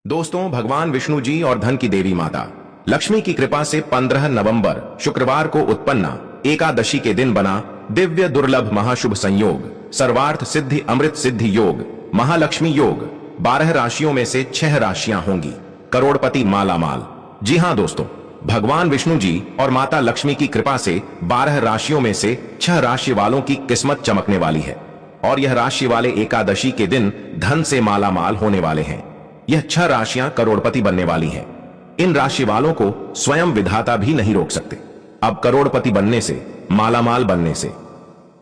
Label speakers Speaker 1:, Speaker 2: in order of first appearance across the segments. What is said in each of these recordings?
Speaker 1: दोस्तों, भगवान विष्णु जी और धन की देवी माता लक्ष्मी की कृपा से 15 नवंबर शुक्रवार को उत्पन्ना एकादशी के दिन बना दिव्य दुर्लभ महाशुभ संयोग सर्वार्थ सिद्धि अमृत सिद्धि योग महालक्ष्मी योग 12 राशियों में से 6 राशियां होंगी करोड़पति मालामाल। जी हां दोस्तों, भगवान विष्णु जी और माता लक्ष्मी की कृपा से 12 राशियों में से 6 राशि वालों की किस्मत चमकने वाली है और यह राशि वाले एकादशी के दिन धन से मालामाल होने वाले हैं। यह 6 राशियां करोड़पति बनने वाली हैं। इन राशि वालों को स्वयं विधाता भी नहीं रोक सकते, अब करोड़पति बनने से, मालामाल बनने से।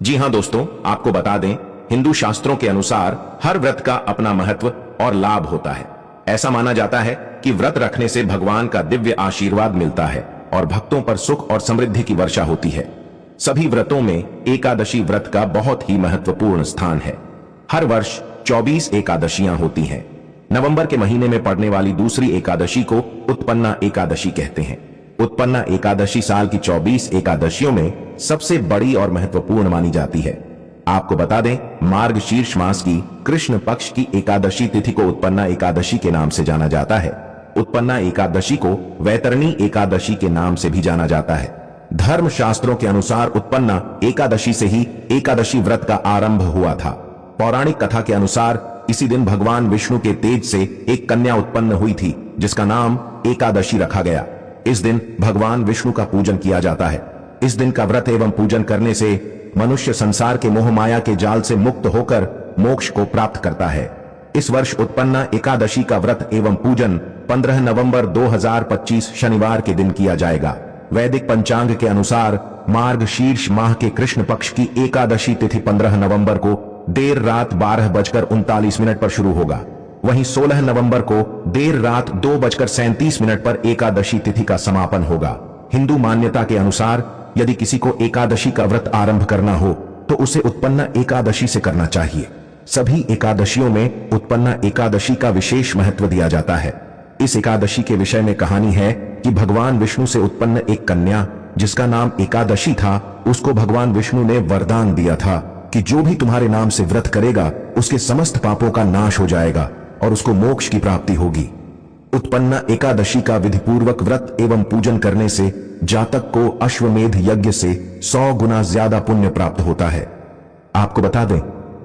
Speaker 1: जी हां दोस्तों, आपको बता दें, हिंदू शास्त्रों के अनुसार हर व्रत का अपना महत्व और लाभ होता है। ऐसा माना जाता है कि व्रत रखने से भगवान का दिव्य आशीर्वाद मिलता है और भक्तों पर सुख और समृद्धि की वर्षा होती है। सभी व्रतों में एकादशी व्रत का बहुत ही महत्वपूर्ण स्थान है। हर वर्ष 24 एकादशियां होती हैं। नवंबर के महीने में पड़ने वाली दूसरी एकादशी को उत्पन्ना एकादशी कहते हैं। उत्पन्ना एकादशी साल की 24 एकादशियों में सबसे बड़ी और महत्वपूर्ण मानी जाती है। आपको बता दें, मार्गशीर्ष मास की कृष्ण पक्ष की एकादशी तिथि को उत्पन्ना एकादशी के नाम से जाना जाता है। उत्पन्ना एकादशी को वैतरणी एकादशी के नाम से भी जाना जाता है। धर्म शास्त्रों के अनुसार उत्पन्ना एकादशी से ही एकादशी व्रत का आरंभ हुआ था। पौराणिक कथा के अनुसार इसी दिन भगवान विष्णु के तेज से एक कन्या उत्पन्न हुई थी जिसका नाम एकादशी रखा गया। इस दिन भगवान विष्णु का पूजन किया जाता है। इस दिन का व्रत एवं पूजन करने से मनुष्य संसार के मोह माया के जाल से मुक्त होकर मोक्ष को प्राप्त करता है। इस वर्ष उत्पन्ना एकादशी का व्रत एवं पूजन 15 नवंबर 2025 शनिवार के दिन किया जाएगा। वैदिक पंचांग के अनुसार मार्गशीर्ष माह के कृष्ण पक्ष की एकादशी तिथि 15 नवंबर को देर रात 12:39 पर शुरू होगा। वहीं 16 नवंबर को देर रात 2:37 पर एकादशी तिथि का समापन होगा। हिंदू मान्यता के अनुसार यदि किसी को एकादशी का व्रत आरंभ करना हो तो उसे उत्पन्ना एकादशी से करना चाहिए। सभी एकादशियों में उत्पन्ना एकादशी का विशेष महत्व दिया जाता है। इस एकादशी के विषय में कहानी है कि भगवान विष्णु से उत्पन्न एक कन्या जिसका नाम एकादशी था, उसको भगवान विष्णु ने वरदान दिया था कि जो भी तुम्हारे नाम से व्रत करेगा उसके समस्त पापों का नाश हो जाएगा और उसको मोक्ष की प्राप्ति होगी। उत्पन्ना एकादशी का विधिपूर्वक व्रत एवं पूजन करने से जातक को अश्वमेध यज्ञ से 100 गुना ज्यादा पुण्य प्राप्त होता है। आपको बता दें,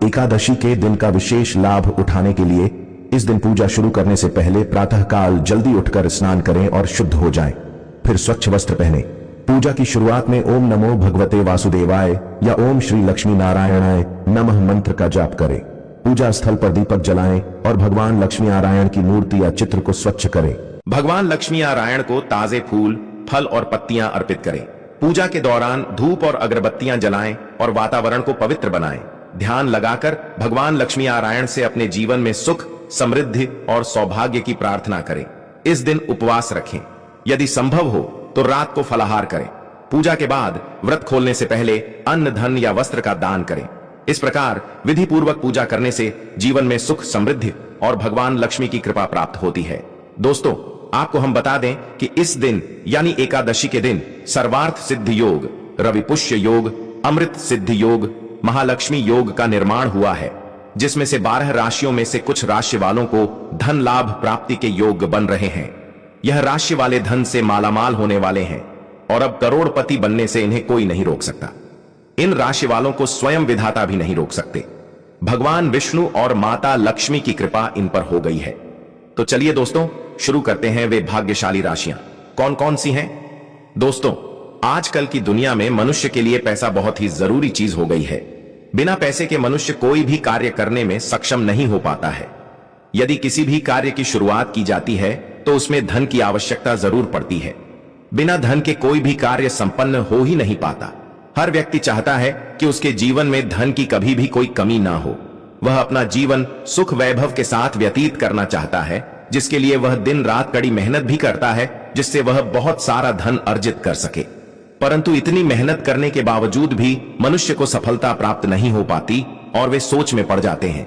Speaker 1: एकादशी के दिन का विशेष लाभ उठाने के लिए इस दिन पूजा शुरू करने से पहले प्रातःकाल जल्दी उठकर स्नान करें और शुद्ध हो जाएं। फिर स्वच्छ वस्त्र पहने। पूजा की शुरुआत में ओम नमो भगवते वासुदेवाय या ओम श्री लक्ष्मी नारायणाय नमः मंत्र का जाप करें। पूजा स्थल पर दीपक जलाएं और भगवान लक्ष्मी नारायण की मूर्ति या चित्र को स्वच्छ करें। भगवान लक्ष्मी नारायण को ताजे फूल, फल और पत्तियां अर्पित करें। पूजा के दौरान धूप और अगरबत्तियां जलाएं और वातावरण को पवित्र बनाएं। ध्यान लगाकर भगवान लक्ष्मी नारायण से अपने जीवन में सुख, समृद्धि और सौभाग्य की प्रार्थना करें। इस दिन उपवास रखें। यदि संभव हो तो रात को फलाहार करें। पूजा के बाद व्रत खोलने से पहले अन्न, धन या वस्त्र का दान करें। इस प्रकार विधि पूर्वक पूजा करने से जीवन में सुख, समृद्धि और भगवान लक्ष्मी की कृपा प्राप्त होती है। दोस्तों, आपको हम बता दें कि इस दिन यानी एकादशी के दिन सर्वार्थ सिद्धि योग, रवि पुष्य योग, अमृत सिद्धि योग, महालक्ष्मी योग का निर्माण हुआ है, जिसमें से 12 राशियों में से कुछ राशि वालों को धन लाभ प्राप्ति के योग बन रहे हैं। यह राशि वाले धन से मालामाल होने वाले हैं और अब करोड़पति बनने से इन्हें कोई नहीं रोक सकता। इन राशि वालों को स्वयं विधाता भी नहीं रोक सकते। भगवान विष्णु और माता लक्ष्मी की कृपा इन पर हो गई है। तो चलिए दोस्तों, शुरू करते हैं वे भाग्यशाली राशियां कौन कौन सी हैं। दोस्तों, आजकल की दुनिया में मनुष्य के लिए पैसा बहुत ही जरूरी चीज हो गई है। बिना पैसे के मनुष्य कोई भी कार्य करने में सक्षम नहीं हो पाता है। यदि किसी भी कार्य की शुरुआत की जाती है तो उसमें धन की आवश्यकता जरूर पड़ती है। बिना धन के कोई भी कार्य संपन्न हो ही नहीं पाता। हर व्यक्ति चाहता है कि उसके जीवन में धन की कभी भी कोई कमी ना हो। वह अपना जीवन सुख वैभव के साथ व्यतीत करना चाहता है, जिसके लिए वह दिन रात कड़ी मेहनत भी करता है, जिससे वह बहुत सारा धन अर्जित कर सके। परंतु इतनी मेहनत करने के बावजूद भी मनुष्य को सफलता प्राप्त नहीं हो पाती और वे सोच में पड़ जाते हैं।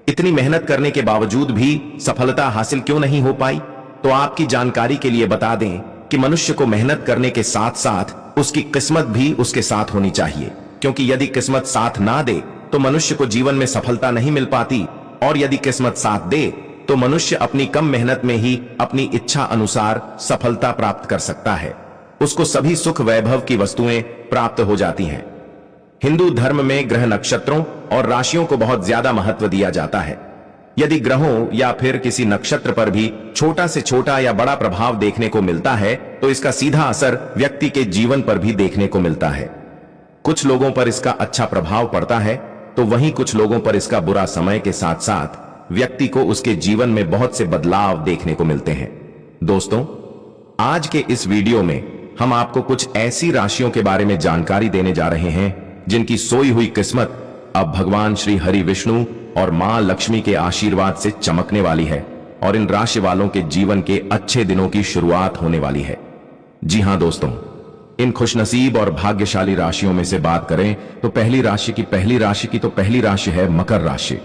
Speaker 1: इतनी मेहनत करने के बावजूद भी सफलता हासिल क्यों नहीं हो पाई? तो आपकी जानकारी के लिए बता दें कि मनुष्य को मेहनत करने के साथ साथ उसकी किस्मत भी उसके साथ होनी चाहिए, क्योंकि यदि किस्मत साथ ना दे तो मनुष्य को जीवन में सफलता नहीं मिल पाती, और यदि किस्मत साथ दे तो मनुष्य अपनी कम मेहनत में ही अपनी इच्छा अनुसार सफलता प्राप्त कर सकता है। उसको सभी सुख वैभव की वस्तुएं प्राप्त हो जाती हैं। हिंदू धर्म में ग्रह नक्षत्रों और राशियों को बहुत ज्यादा महत्व दिया जाता है। यदि ग्रहों या फिर किसी नक्षत्र पर भी छोटा से छोटा या बड़ा प्रभाव देखने को मिलता है तो इसका सीधा असर व्यक्ति के जीवन पर भी देखने को मिलता है। कुछ लोगों पर इसका अच्छा प्रभाव पड़ता है तो वहीं कुछ लोगों पर इसका बुरा समय के साथ साथ व्यक्ति को उसके जीवन में बहुत से बदलाव देखने को मिलते हैं। दोस्तों, आज के इस वीडियो में हम आपको कुछ ऐसी राशियों के बारे में जानकारी देने जा रहे हैं जिनकी सोई हुई किस्मत अब भगवान श्री हरि विष्णु और मां लक्ष्मी के आशीर्वाद से चमकने वाली है और इन राशि वालों के जीवन के अच्छे दिनों की शुरुआत होने वाली है। जी हां दोस्तों, इन खुशनसीब और भाग्यशाली राशियों में से बात करें तो पहली राशि है मकर राशि।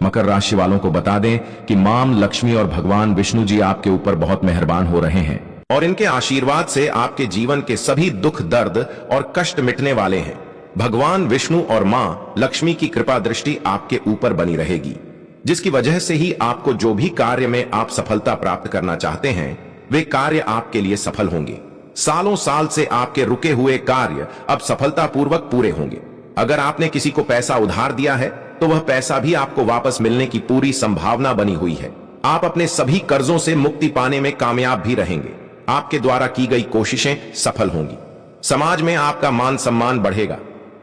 Speaker 1: मकर राशि वालों को बता दें कि मां लक्ष्मी और भगवान विष्णु जी आपके ऊपर बहुत मेहरबान हो रहे हैं और इनके आशीर्वाद से आपके जीवन के सभी दुख दर्द और कष्ट मिटने वाले हैं। भगवान विष्णु और मां लक्ष्मी की कृपा दृष्टि आपके ऊपर बनी रहेगी, जिसकी वजह से ही आपको जो भी कार्य में आप सफलता प्राप्त करना चाहते हैं वे कार्य आपके लिए सफल होंगे। सालों साल से आपके रुके हुए कार्य अब सफलतापूर्वक पूरे होंगे। अगर आपने किसी को पैसा उधार दिया है तो वह पैसा भी आपको वापस मिलने की पूरी संभावना बनी हुई है। आप अपने सभी कर्जों से मुक्ति पाने में कामयाब भी रहेंगे। आपके द्वारा की गई कोशिशें सफल होंगी। समाज में आपका मान सम्मान बढ़ेगा।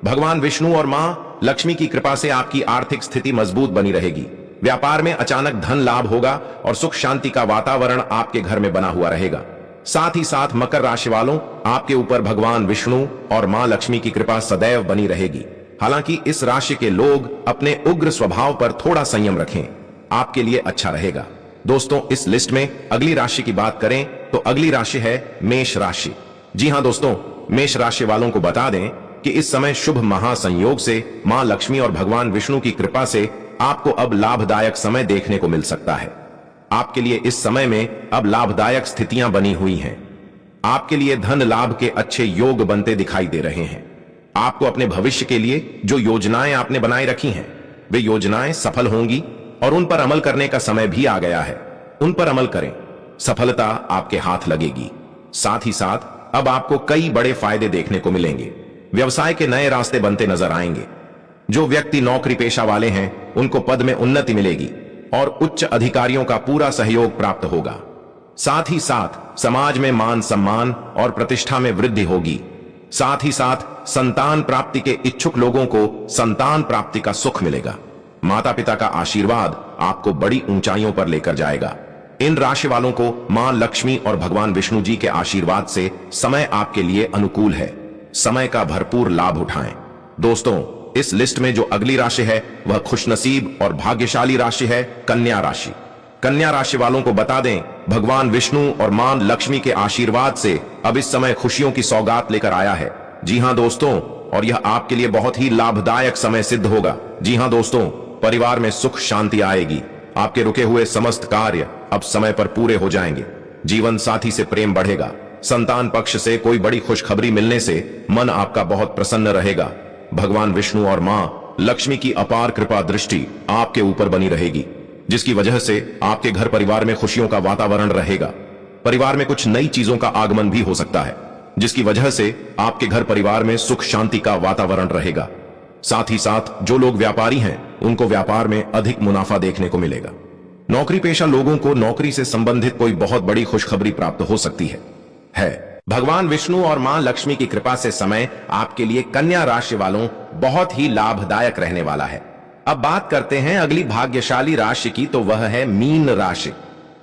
Speaker 1: भगवान विष्णु और मां लक्ष्मी की कृपा से आपकी आर्थिक स्थिति मजबूत बनी रहेगी। व्यापार में अचानक धन लाभ होगा और सुख शांति का वातावरण आपके घर में बना हुआ रहेगा। साथ ही साथ मकर राशि वालों, आपके ऊपर भगवान विष्णु और मां लक्ष्मी की कृपा सदैव बनी रहेगी। हालांकि इस राशि के लोग अपने उग्र स्वभाव पर थोड़ा संयम रखें, आपके लिए अच्छा रहेगा। दोस्तों, इस लिस्ट में अगली राशि की बात करें तो अगली राशि है मेष राशि। जी हां दोस्तों, मेष राशि वालों को बता दें कि इस समय शुभ महासंयोग से मां लक्ष्मी और भगवान विष्णु की कृपा से आपको अब लाभदायक समय देखने को मिल सकता है। आपके लिए इस समय में अब लाभदायक स्थितियां बनी हुई हैं। आपके लिए धन लाभ के अच्छे योग बनते दिखाई दे रहे हैं। आपको अपने भविष्य के लिए जो योजनाएं आपने बनाए रखी हैं वे योजनाएं सफल होंगी और उन पर अमल करने का समय भी आ गया है। उन पर अमल करें, सफलता आपके हाथ लगेगी। साथ ही साथ अब आपको कई बड़े फायदे देखने को मिलेंगे। व्यवसाय के नए रास्ते बनते नजर आएंगे। जो व्यक्ति नौकरी पेशा वाले हैं उनको पद में उन्नति मिलेगी और उच्च अधिकारियों का पूरा सहयोग प्राप्त होगा। साथ ही साथ समाज में मान सम्मान और प्रतिष्ठा में वृद्धि होगी। साथ ही साथ संतान प्राप्ति के इच्छुक लोगों को संतान प्राप्ति का सुख मिलेगा। माता पिता का आशीर्वाद आपको बड़ी ऊंचाइयों पर लेकर जाएगा। इन राशि वालों को मां लक्ष्मी और भगवान विष्णु जी के आशीर्वाद से समय आपके लिए अनुकूल है। समय का भरपूर लाभ उठाएं। दोस्तों, इस लिस्ट में जो अगली राशि है वह खुशनसीब और भाग्यशाली राशि है कन्या राशि। कन्या राशि वालों को बता दें, भगवान विष्णु और मां लक्ष्मी के आशीर्वाद से अब इस समय खुशियों की सौगात लेकर आया है। जी हां दोस्तों, और यह आपके लिए बहुत ही लाभदायक समय सिद्ध होगा। जी हां दोस्तों, परिवार में सुख शांति आएगी। आपके रुके हुए समस्त कार्य अब समय पर पूरे हो जाएंगे। जीवन साथी से प्रेम बढ़ेगा। संतान पक्ष से कोई बड़ी खुशखबरी मिलने से मन आपका बहुत प्रसन्न रहेगा। भगवान विष्णु और मां लक्ष्मी की अपार कृपा दृष्टि आपके ऊपर बनी रहेगी, जिसकी वजह से आपके घर परिवार में खुशियों का वातावरण रहेगा। परिवार में कुछ नई चीजों का आगमन भी हो सकता है, जिसकी वजह से आपके घर परिवार में सुख शांति का वातावरण रहेगा। साथ ही साथ जो लोग व्यापारी हैं उनको व्यापार में अधिक मुनाफा देखने को मिलेगा। नौकरी पेशा लोगों को नौकरी से संबंधित कोई बहुत बड़ी खुशखबरी प्राप्त हो सकती है। भगवान विष्णु और मां लक्ष्मी की कृपा से समय आपके लिए कन्या राशि वालों बहुत ही लाभदायक रहने वाला है। अब बात करते हैं अगली भाग्यशाली राशि की, तो वह है मीन राशि।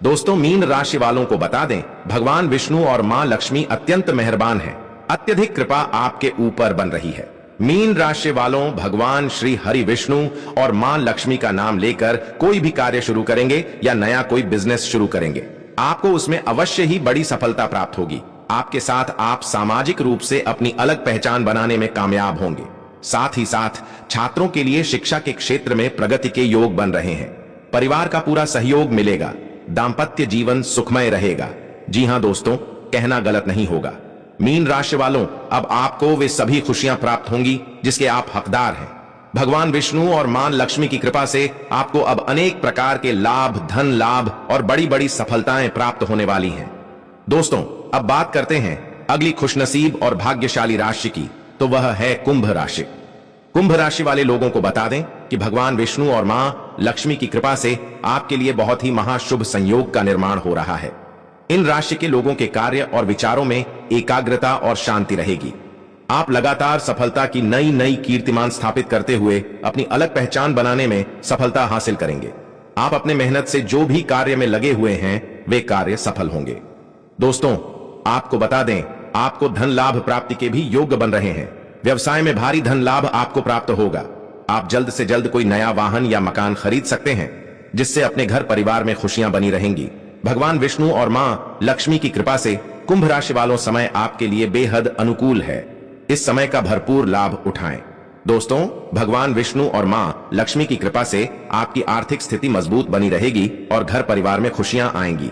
Speaker 1: दोस्तों, मीन राशि वालों को बता दें, भगवान विष्णु और मां लक्ष्मी अत्यंत मेहरबान हैं। अत्यधिक कृपा आपके ऊपर बन रही है। मीन राशि वालों, भगवान श्री हरि विष्णु और मां लक्ष्मी का नाम लेकर कोई भी कार्य शुरू करेंगे या नया कोई बिजनेस शुरू करेंगे, आपको उसमें अवश्य ही बड़ी सफलता प्राप्त होगी। आपके साथ आप सामाजिक रूप से अपनी अलग पहचान बनाने में कामयाब होंगे। साथ ही साथ छात्रों के लिए शिक्षा के क्षेत्र में प्रगति के योग बन रहे हैं। परिवार का पूरा सहयोग मिलेगा। दाम्पत्य जीवन सुखमय रहेगा। जी हां दोस्तों, कहना गलत नहीं होगा। मीन राशि वालों, अब आपको वे सभी खुशियां प्राप्त होंगी जिसके आप हकदार हैं। भगवान विष्णु और मां लक्ष्मी की कृपा से आपको अब अनेक प्रकार के लाभ, धन लाभ और बड़ी बड़ी सफलताएं प्राप्त होने वाली हैं। दोस्तों, अब बात करते हैं अगली खुशनसीब और भाग्यशाली राशि की, तो वह है कुंभ राशि। कुंभ राशि वाले लोगों को बता दें कि भगवान विष्णु और मां लक्ष्मी की कृपा से आपके लिए बहुत ही महाशुभ संयोग का निर्माण हो रहा है। इन राशि के लोगों के कार्य और विचारों में एकाग्रता और शांति रहेगी। आप लगातार सफलता की नई नई कीर्तिमान स्थापित करते हुए अपनी अलग पहचान बनाने में सफलता हासिल करेंगे। आप अपने मेहनत से जो भी कार्य में लगे हुए हैं वे कार्य सफल होंगे। दोस्तों, आपको बता दें, आपको धन लाभ प्राप्ति के भी योग्य बन रहे हैं। व्यवसाय में भारी धन लाभ आपको प्राप्त होगा। आप जल्द से जल्द कोई नया वाहन या मकान खरीद सकते हैं, जिससे अपने घर परिवार में खुशियां बनी रहेंगी। भगवान विष्णु और मां लक्ष्मी की कृपा से कुंभ राशि वालों समय आपके लिए बेहद अनुकूल है। इस समय का भरपूर लाभ उठाएं। दोस्तों, भगवान विष्णु और मां लक्ष्मी की कृपा से आपकी आर्थिक स्थिति मजबूत बनी रहेगी और घर परिवार में खुशियां आएंगी।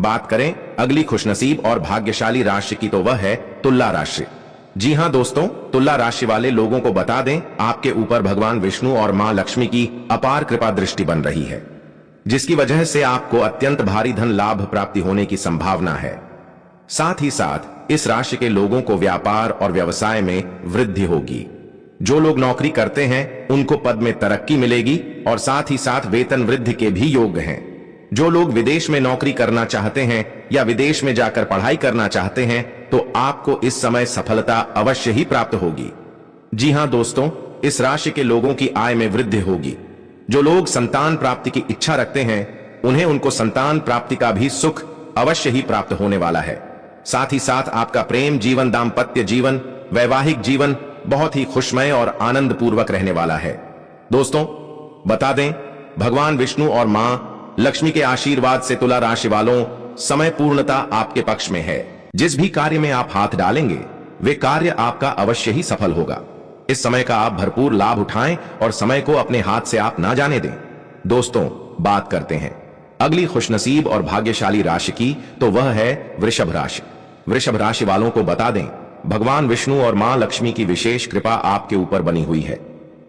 Speaker 1: बात करें अगली खुशनसीब और भाग्यशाली राशि की, तो वह है तुला राशि। जी हां दोस्तों, तुला राशि वाले लोगों को बता दें, आपके ऊपर भगवान विष्णु और मां लक्ष्मी की अपार कृपा दृष्टि बन रही है, जिसकी वजह से आपको अत्यंत भारी धन लाभ प्राप्ति होने की संभावना है। साथ ही साथ इस राशि के लोगों को व्यापार और व्यवसाय में वृद्धि होगी। जो लोग नौकरी करते हैं उनको पद में तरक्की मिलेगी और साथ ही साथ वेतन वृद्धि के भी योग हैं। जो लोग विदेश में नौकरी करना चाहते हैं या विदेश में जाकर पढ़ाई करना चाहते हैं तो आपको इस समय सफलता अवश्य ही प्राप्त होगी। जी हां दोस्तों, इस राशि के लोगों की आय में वृद्धि होगी। जो लोग संतान प्राप्ति की इच्छा रखते हैं उन्हें उनको संतान प्राप्ति का भी सुख अवश्य ही प्राप्त होने वाला है। साथ ही साथ आपका प्रेम जीवन, दाम्पत्य जीवन, वैवाहिक जीवन बहुत ही खुशमय और आनंद पूर्वक रहने वाला है। दोस्तों, बता दें, भगवान विष्णु और मां लक्ष्मी के आशीर्वाद से तुला राशि वालों समय पूर्णता आपके पक्ष में है। जिस भी कार्य में आप हाथ डालेंगे वे कार्य आपका अवश्य ही सफल होगा। इस समय का आप भरपूर लाभ उठाएं और समय को अपने हाथ से आप ना जाने दें। दोस्तों, बात करते हैं अगली खुशनसीब और भाग्यशाली राशि की, तो वह है वृषभ राशि। वृषभ राशि वालों को बता दें, भगवान विष्णु और मां लक्ष्मी की विशेष कृपा आपके ऊपर बनी हुई है।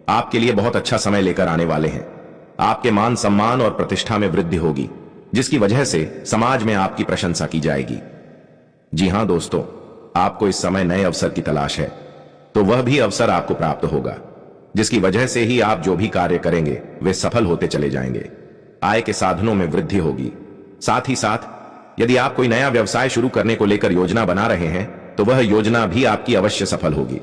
Speaker 1: आपके लिए बहुत अच्छा समय लेकर आने वाले हैं। आपके मान सम्मान और प्रतिष्ठा में वृद्धि होगी, जिसकी वजह से समाज में आपकी प्रशंसा की जाएगी। जी हां दोस्तों, आपको इस समय नए अवसर की तलाश है, तो वह भी अवसर आपको प्राप्त होगा, जिसकी वजह से ही आप जो भी कार्य करेंगे वे सफल होते चले जाएंगे। आय के साधनों में वृद्धि होगी। साथ ही साथ यदि आप कोई नया व्यवसाय शुरू करने को लेकर योजना बना रहे हैं तो वह योजना भी आपकी अवश्य सफल होगी।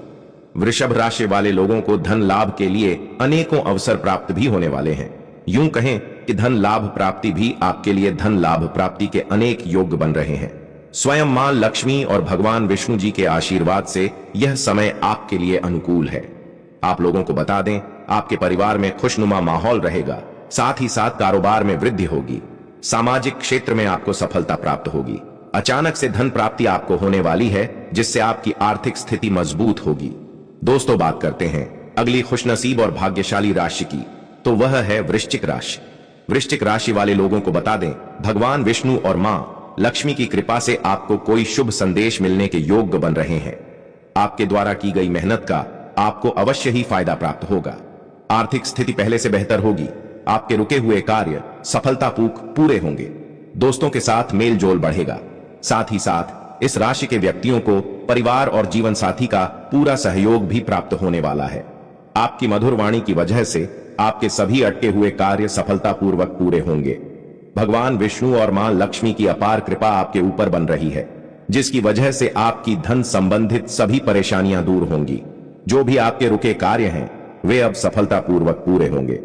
Speaker 1: वृषभ राशि वाले लोगों को धन लाभ के लिए अनेकों अवसर प्राप्त भी होने वाले हैं। यूं कहें कि धन लाभ प्राप्ति भी आपके लिए धन लाभ प्राप्ति के अनेक योग बन रहे हैं। स्वयं मां लक्ष्मी और भगवान विष्णु जी के आशीर्वाद से यह समय आपके लिए अनुकूल है। आप लोगों को बता दें, आपके परिवार में खुशनुमा माहौल रहेगा। साथ ही साथ कारोबार में वृद्धि होगी। सामाजिक क्षेत्र में आपको सफलता प्राप्त होगी। अचानक से धन प्राप्ति आपको होने वाली है, जिससे आपकी आर्थिक स्थिति मजबूत होगी। दोस्तों, बात करते हैं अगली खुशनसीब और भाग्यशाली राशि की, तो वह है वृश्चिक राशि। वृश्चिक राशि वाले लोगों को बता दें, भगवान विष्णु और मां लक्ष्मी की कृपा से आपको कोई शुभ संदेश मिलने के योग्य बन रहे हैं। आपके द्वारा की गई मेहनत का आपको अवश्य ही फायदा प्राप्त होगा। आर्थिक स्थिति पहले से बेहतर होगी। आपके रुके हुए कार्य सफलतापूर्वक पूरे होंगे। दोस्तों के साथ मेल जोल बढ़ेगा। साथ ही साथ इस राशि के व्यक्तियों को परिवार और जीवन साथी का पूरा सहयोग भी प्राप्त होने वाला है। आपकी मधुर वाणी की वजह से आपके सभी अटके हुए कार्य सफलतापूर्वक पूरे होंगे। भगवान विष्णु और मां लक्ष्मी की अपार कृपा आपके ऊपर बन रही है, जिसकी वजह से आपकी धन संबंधित सभी परेशानियां दूर होंगी। जो भी आपके रुके कार्य हैं वे अब सफलतापूर्वक पूरे होंगे।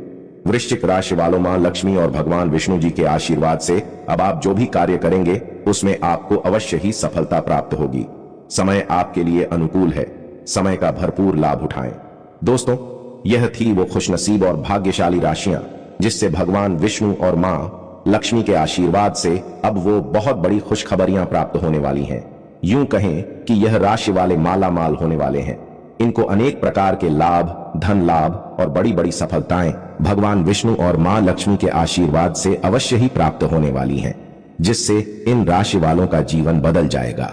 Speaker 1: वृश्चिक राशि वालों, मां लक्ष्मी और भगवान विष्णु जी के आशीर्वाद से अब आप जो भी कार्य करेंगे उसमें आपको अवश्य ही सफलता प्राप्त होगी। समय आपके लिए अनुकूल है। समय का भरपूर लाभ उठाएं। दोस्तों, यह थी वो खुशनसीब और भाग्यशाली राशियां जिससे भगवान विष्णु और मां लक्ष्मी के आशीर्वाद से अब वो बहुत बड़ी खुशखबरियां प्राप्त होने वाली हैं। यूं कहें कि यह राशि वाले माला माल होने वाले हैं। इनको अनेक प्रकार के लाभ, धन लाभ और बड़ी बड़ी सफलताएं भगवान विष्णु और मां लक्ष्मी के आशीर्वाद से अवश्य ही प्राप्त होने वाली हैं, जिससे इन राशि वालों का जीवन बदल जाएगा।